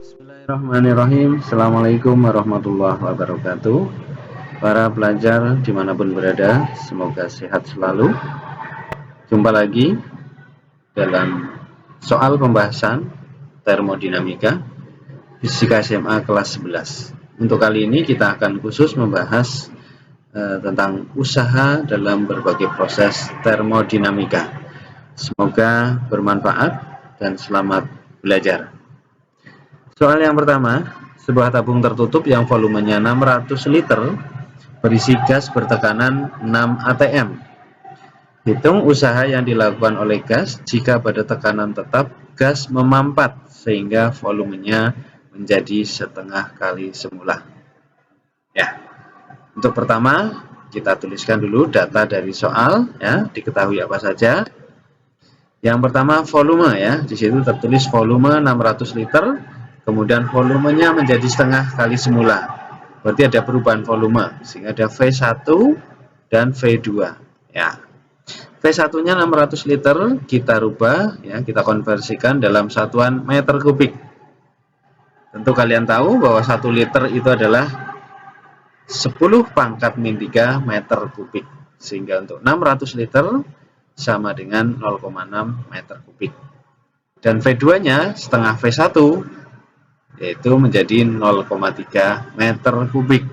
Bismillahirrahmanirrahim. Assalamualaikum warahmatullahi wabarakatuh. Para pelajar dimanapun berada, semoga sehat selalu. Jumpa lagi dalam soal pembahasan termodinamika fisika SMA kelas 11. Untuk kali ini kita akan khusus membahas tentang usaha dalam berbagai proses termodinamika. Semoga bermanfaat dan selamat belajar. Soal yang pertama, sebuah tabung tertutup yang volumenya 600 liter berisi gas bertekanan 6 atm. Hitung usaha yang dilakukan oleh gas jika pada tekanan tetap gas memampat sehingga volumenya menjadi setengah kali semula. Ya, untuk pertama kita tuliskan dulu data dari soal, ya, diketahui apa saja. Yang pertama volume, ya, di situ tertulis volume 600 liter. Kemudian volumenya menjadi setengah kali semula. Berarti ada perubahan volume, sehingga ada V1 dan V2. Ya. V1-nya 600 liter, kita rubah, ya, kita konversikan dalam satuan meter kubik. Tentu kalian tahu bahwa 1 liter itu adalah 10 pangkat min 3 meter kubik. Sehingga untuk 600 liter sama dengan 0,6 meter kubik. Dan V2-nya setengah V1, yaitu menjadi 0,3 meter kubik.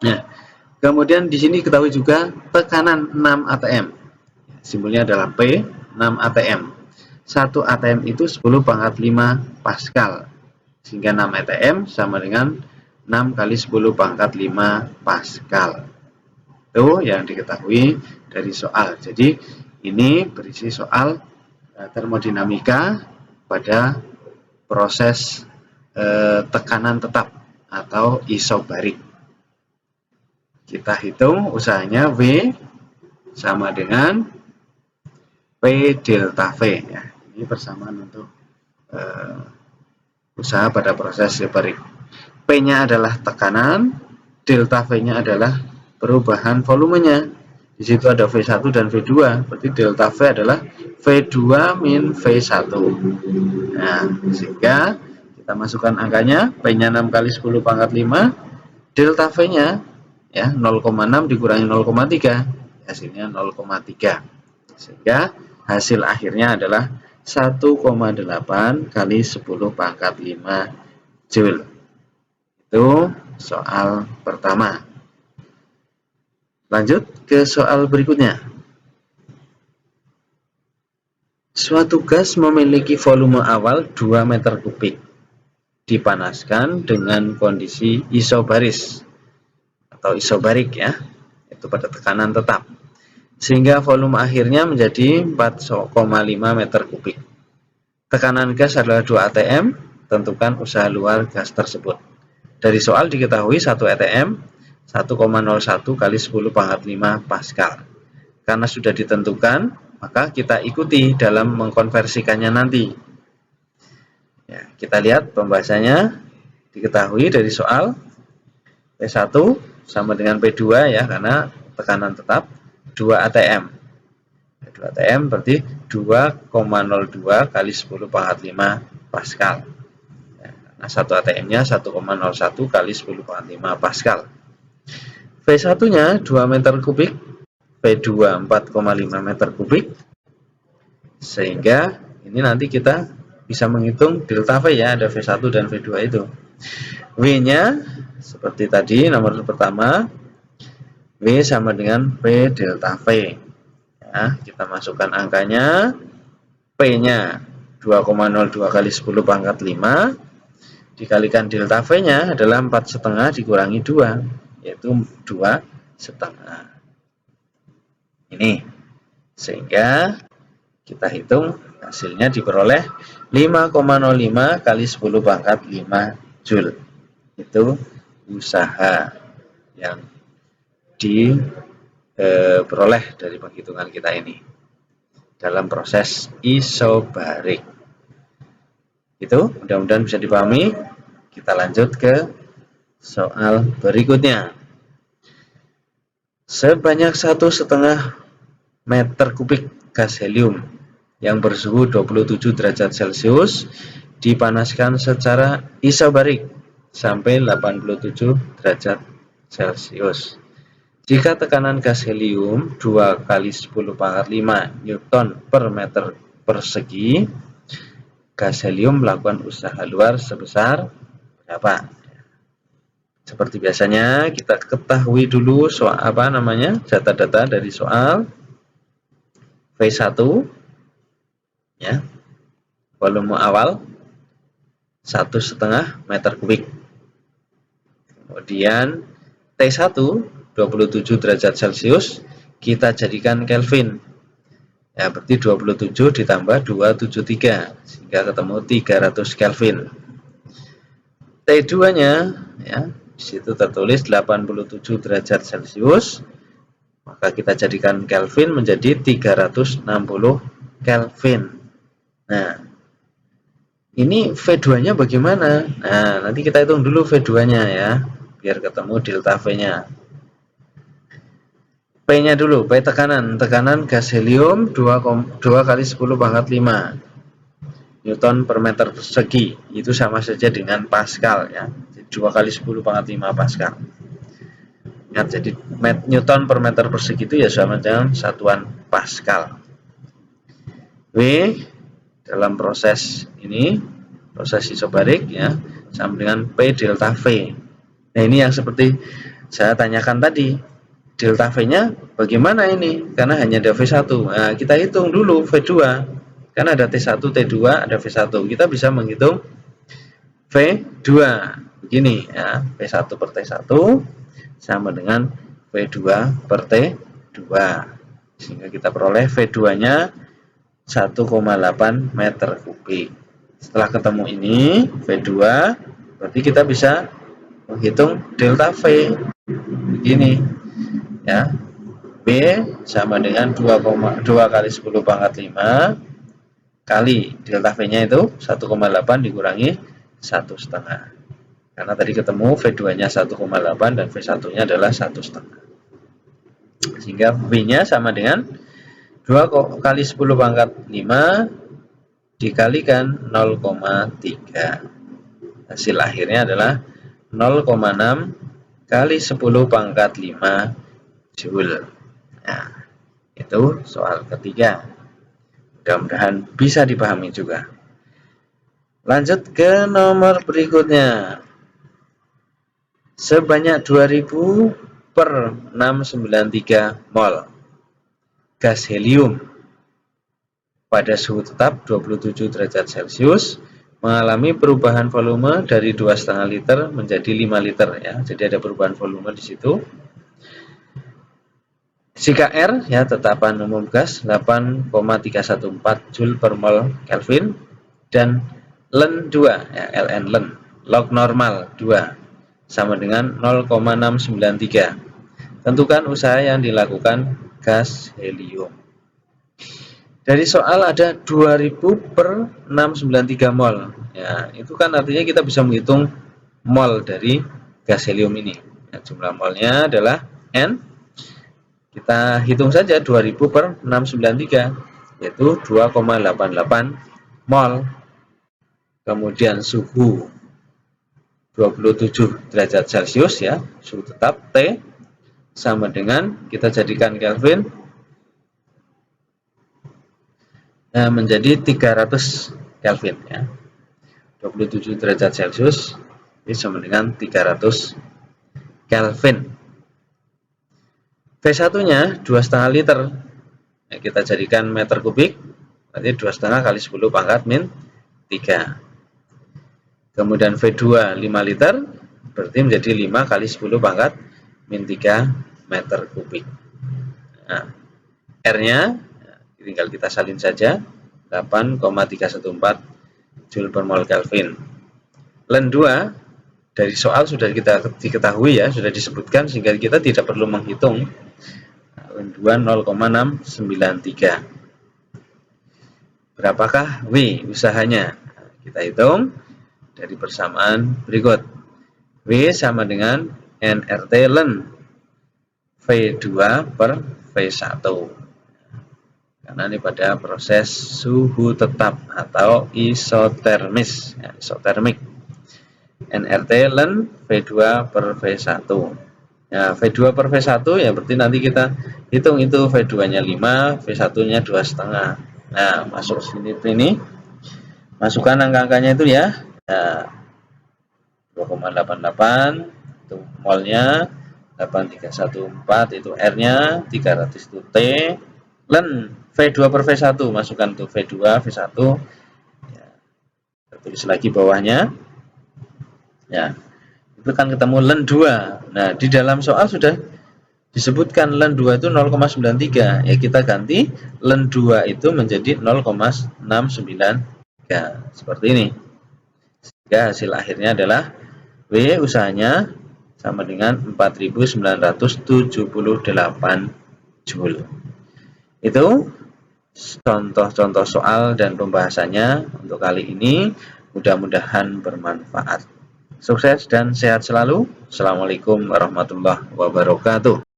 Nah, kemudian di sini ketahui juga tekanan 6 atm. Simbolnya adalah P, 6 atm. 1 atm itu 10 pangkat 5 Pascal. Sehingga 6 atm sama dengan 6 kali 10 pangkat 5 Pascal. Itu yang diketahui dari soal. Jadi ini berisi soal termodinamika pada proses tekanan tetap atau isobarik. Kita hitung usahanya V sama dengan P delta V, ya. Ini persamaan untuk usaha pada proses isobarik. P-nya adalah tekanan, delta V-nya adalah perubahan volumenya. Di situ ada V1 dan V2, berarti delta V adalah V2 min V1. Nah, sehingga kita masukkan angkanya, P-nya 6 kali 10 pangkat 5, delta V-nya, ya, 0,6 dikurangi 0,3, hasilnya 0,3. Sehingga hasil akhirnya adalah 1,8 kali 10 pangkat 5 Joule. Itu soal pertama. Lanjut ke soal berikutnya. Suatu gas memiliki volume awal 2 meter kubik. Dipanaskan dengan kondisi isobaris atau isobarik, ya, itu pada tekanan tetap. Sehingga volume akhirnya menjadi 4,5 meter kubik. Tekanan gas adalah 2 atm, tentukan usaha luar gas tersebut. Dari soal diketahui 1 atm 1,01 kali 10 pangkat 5 Pascal. Karena sudah ditentukan, maka kita ikuti dalam mengkonversikannya nanti. Ya, kita lihat pembahasannya diketahui dari soal P1 sama dengan P2, ya, karena tekanan tetap 2 atm. 2 atm berarti 2,02 kali 10 pangkat 5 Pascal. Ya, karena 1 atm-nya 1,01 kali 10 pangkat 5 Pascal. V1-nya 2 meter kubik, V2 4,5 meter kubik. Sehingga ini nanti kita bisa menghitung delta V, ya, ada V1 dan V2 itu. V-nya seperti tadi nomor pertama, V sama dengan P delta V. Ya, kita masukkan angkanya, P-nya 2,02 kali 10 pangkat 5 dikalikan delta V-nya adalah 4,5 dikurangi 2, yaitu 2,5. Ini, sehingga kita hitung hasilnya diperoleh 5,05 kali 10 pangkat 5 Joule. Itu usaha yang diperoleh dari penghitungan kita ini dalam proses isobarik. Itu mudah-mudahan bisa dipahami. Kita lanjut ke soal berikutnya. Sebanyak 1,5 meter kubik gas helium yang bersuhu 27 derajat Celcius dipanaskan secara isobarik sampai 87 derajat Celcius. Jika tekanan gas helium 2 kali 10 pangkat 5 Newton per meter persegi, gas helium melakukan usaha luar sebesar berapa? Seperti biasanya, kita ketahui dulu soal data-data dari soal V1 ya. Volume awal 1,5 meter kubik. Kemudian T1 27 derajat Celcius kita jadikan Kelvin. Ya, berarti 27 ditambah 273 sehingga ketemu 300 Kelvin. T2-nya ya, di situ tertulis 87 derajat Celcius. Maka kita jadikan Kelvin menjadi 360 Kelvin. Nah, ini V2-nya bagaimana? Nah, nanti kita hitung dulu V2-nya ya, biar ketemu delta V-nya. P-nya dulu, P tekanan gas helium 2 kali 10 pangkat 5 Newton per meter persegi, itu sama saja dengan Pascal ya. 2 kali 10 pangkat 5 Pascal. Ingat, jadi Newton per meter persegi itu ya sama dengan satuan Pascal. W dalam proses ini, proses isobarik ya, sama dengan P delta V. Nah, ini yang seperti saya tanyakan tadi. Delta V-nya bagaimana ini? Karena hanya ada V1. Nah, kita hitung dulu V2. Karena ada T1, T2, ada V1. Kita bisa menghitung V2. Begini ya, V1 per T1 sama dengan V2 per T2. Sehingga kita peroleh V2-nya 1,8 meter kubik. Setelah ketemu ini, V2, berarti kita bisa menghitung delta V. Begini ya, B sama dengan 2 kali 10 pangkat 5 kali delta V-nya itu 1,8 dikurangi 1,5. Karena tadi ketemu V2-nya 1,8 dan V1-nya adalah 1,5. Sehingga V-nya sama dengan 2 kali 10 pangkat 5 dikalikan 0,3. Hasil akhirnya adalah 0,6 kali 10 pangkat 5 Joule. Nah, itu soal ketiga. Mudah-mudahan bisa dipahami juga. Lanjut ke nomor berikutnya. Sebanyak 2000 per 693 mol gas helium pada suhu tetap 27 derajat Celcius mengalami perubahan volume dari 2,5 liter menjadi 5 liter ya. Jadi ada perubahan volume di situ. Jika R ya, tetapan umum gas 8,314 Joule per mol Kelvin dan Ln 2 ya, Ln log normal 2 sama dengan 0,693. Tentukan usaha yang dilakukan gas helium. Dari soal ada 2000 per 693 mol. Ya, itu kan artinya kita bisa menghitung mol dari gas helium ini. Ya, jumlah molnya adalah N. Kita hitung saja 2000 per 693, yaitu 2,88 mol. Kemudian suhu 27 derajat Celcius ya, suhu tetap T sama dengan, kita jadikan Kelvin, menjadi 300 Kelvin ya. 27 derajat Celcius ini sama dengan 300 Kelvin. V1-nya 2,5 liter. Ya, kita jadikan meter kubik, berarti 2,5 kali 10 pangkat min 3. Kemudian V2 5 liter, berarti menjadi 5 kali 10 pangkat min 3 meter kubik. Nah, R-nya tinggal kita salin saja, 8,314 Joule per mol Kelvin. Ln 2 dari soal sudah kita diketahui ya, sudah disebutkan sehingga kita tidak perlu menghitung. Ln 2 0,693. Berapakah W usahanya? Kita hitung dari persamaan berikut. W sama dengan nRT ln V2 per V1. karena ini pada proses suhu tetap atau isotermis, ya, isotermik. nRT ln V2 per V1. Ya, V2 per V1 ya berarti nanti kita hitung itu V2-nya 5, V1-nya 2,5. Nah, masuk sini ini. Masukkan angka-angkanya itu ya. Nah, 2,88 itu molnya, 8314 itu R-nya, 300 itu T, ln V2 per V1, masukkan tuh V2, V1. Ya, tulis lagi bawahnya. Ya, itu kan ketemu ln 2. Nah, di dalam soal sudah disebutkan ln 2 itu 0,93. Ya, kita ganti ln 2 itu menjadi 0,693. Seperti ini. Sehingga hasil akhirnya adalah W usahanya sama dengan 4978 Joule. Itu contoh-contoh soal dan pembahasannya untuk kali ini. Mudah-mudahan bermanfaat. Sukses dan sehat selalu. Assalamualaikum warahmatullahi wabarakatuh.